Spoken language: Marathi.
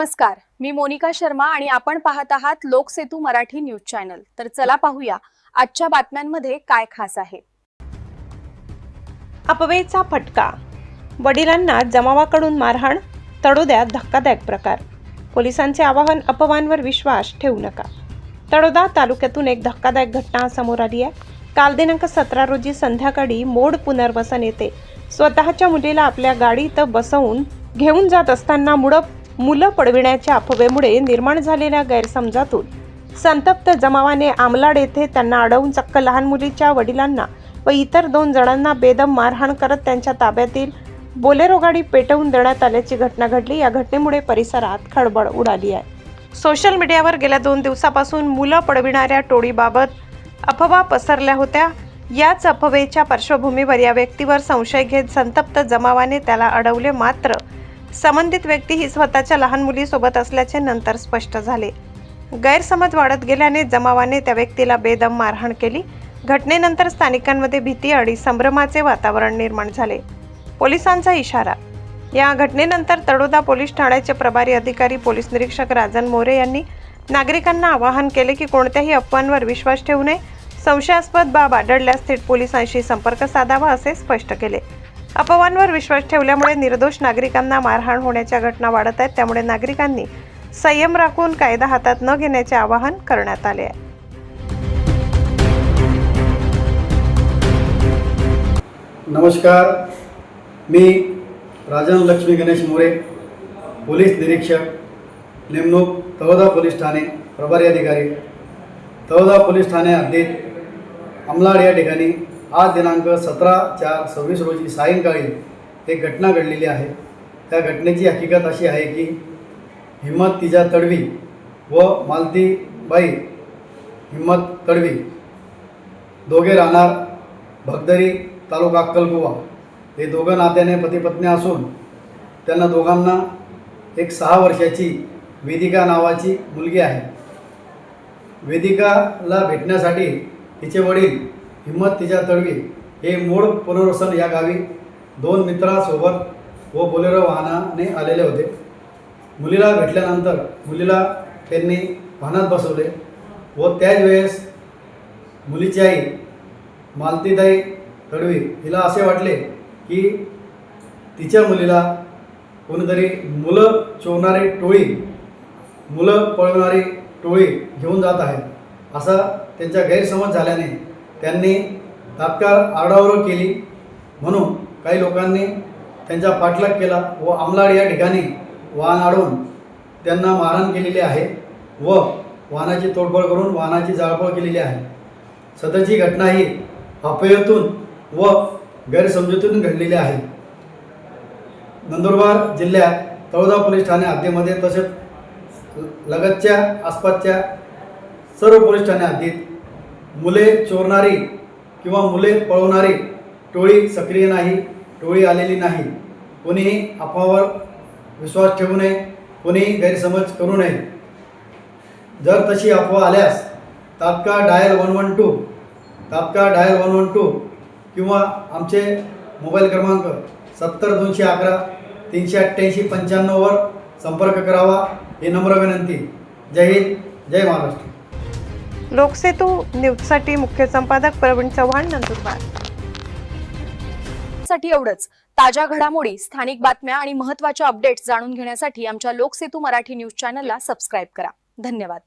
नमस्कार, मी मोनिका शर्मा आणि आपण पाहत आहात लोकसेतू मराठी न्यूज चॅनल। तर चला पाहूया आजच्या बातम्यांमध्ये काय खास आहे। अपवेचा फटका, वडिलांना जमावाकडून मारहाण, तळोद्यात धक्कादायक प्रकार। पोलिसांचे आवाहन, अपवांवर विश्वास ठेवू नका। तळोदा तालुक्यातून एक धक्कादायक घटना समोर आली आहे। काल दिनांक 17 रोजी संध्याकाळी मोड पुनर्वसन येथे स्वतःच्या मुलीला आपल्या गाडीत बसवून घेऊन जात असताना मुलं पळविण्याच्या अफवेमुळे निर्माण झालेल्या गैरसमजातून संतप्त जमावाने आमलाड येथे त्यांना अडवून चक्क लहान मुलीच्या वडिलांना व इतर 2 जणांना बेदम मारहाण करत त्यांच्या ताब्यातील बोलेरो गाडी पेटवून देण्यात आल्याची घटना घडली। या घटनेमुळे परिसरात खळबळ उडाली आहे। सोशल मीडियावर गेल्या 2 दिवसापासून मुलं पळविणाऱ्या टोळीबाबत अफवा पसरल्या होत्या। याच अफवेच्या पार्श्वभूमीवर या व्यक्तीवर संशय घेत संतप्त जमावाने त्याला अडवले, मात्र संबंधित व्यक्ती ही स्वतःच्या लहान मुलीसोबत असल्याचे नंतर स्पष्ट झाले। गैरसमज वाढत गेल्याने जमावाने त्या व्यक्तीला बेदम मारहाण केली। घटनेनंतर स्थानिकांमध्ये भीती आणि संभ्रमाचे वातावरण निर्माण झाले। पोलिसांचा इशारा, या घटनेनंतर तळोदा पोलीस ठाण्याचे प्रभारी अधिकारी पोलीस निरीक्षक राजन मोरे यांनी नागरिकांना आवाहन केले की कोणत्याही अफवांवर विश्वास ठेवू नये। संशयास्पद बाब आढळल्यास थेट पोलिसांशी संपर्क साधावा असे स्पष्ट केले। अफवांवर विश्वास ठेवल्यामुळे निर्दोष नागरिकांना मारहाण होण्याच्या घटना वाढत आहेत, त्यामुळे नागरिकांनी संयम राखून कायदा हातात न घेण्याचे आवाहन करण्यात आले आहे। नमस्कार, मी राजन लक्ष्मी गणेश मोरे, पोलीस निरीक्षक नेमणूक तळोदा पोलीस ठाणे, प्रभारी अधिकारी तळोदा पोलीस ठाणे हद्दीत आमलाड या ठिकाणी आज दिनांक 17/4/26 रोजी सायंकाळी एक घटना घडलेली आहे। त्या घटनेची हकीकत अशी आहे की हिम्मत तिजा तडवी व मालतीबाई हिम्मत तडवी दोघे राहणार भगदरी, तालुका अक्कलकुवा, हे दोघं नात्याने पती पत्नी असून त्यांना दोघांना एक 6 वर्षाची वेदिका नावाची मुलगी आहे। वेदिकाला भेटण्यासाठी तिचे वडील हिम्मत तिजा तडवी हे मोड पुनर्वसन या गावी 2 मित्रांसोबत व बोलेरो वाहनाने आलेले होते। मुलीला भेटल्यानंतर मुलीला त्यांनी वाहनात बसवले व त्याच वेळेस मुलीची आई मालतीताई तडवी हिला असे वाटले की तिच्या मुलीला कोणीतरी मुलं चोरणारी टोळी, मुलं पळवणारी टोळी घेऊन जात आहे असा त्यांचा गैरसमज झाल्याने त्यांनी तात्काळ आरडाओरड केली। म्हणून काही लोकांनी त्यांचा पाठलाग केला व आमलाड या ठिकाणी वाहन अडवून त्यांना मारहाण केलेली आहे व वाहनाची तोडफोड करून वाहनाची जाळपोळ केलेली आहे। सदरची घटना ही अफवेतून व गैरसमजुतीतून घडलेली आहे। नंदुरबार जिल्ह्यात तळोदा पोलीस ठाणे हद्दीमध्ये तसेच लगतच्या आसपासच्या सर्व पोलीस ठाणे हद्दीत मुले चोरणारी किंवा मुले पळवणारी टोळी सक्रिय नाही, टोळी आलेली नाही। कोणीही अफवावर विश्वास ठेवू नये, कोणीही गैरसमज करू नये। जर तशी अफवा आल्यास तात्काळ डायल 112 किंवा आमचे मोबाईल क्रमांक 70 211 388 95 वर संपर्क करावा ही नम्र विनंती। जय हिंद, जय महाराष्ट्र। लोकसेतू न्यूजसाठी मुख्य संपादक प्रवीण चव्हाण, नंदुरबार। साठी एवढंच। ताज्या घडामोडी, स्थानिक बातम्या आणि महत्त्वाच्या अपडेट्स जाणून घेण्यासाठी आमच्या लोकसेतू मराठी न्यूज चॅनलला सबस्क्राइब करा। धन्यवाद।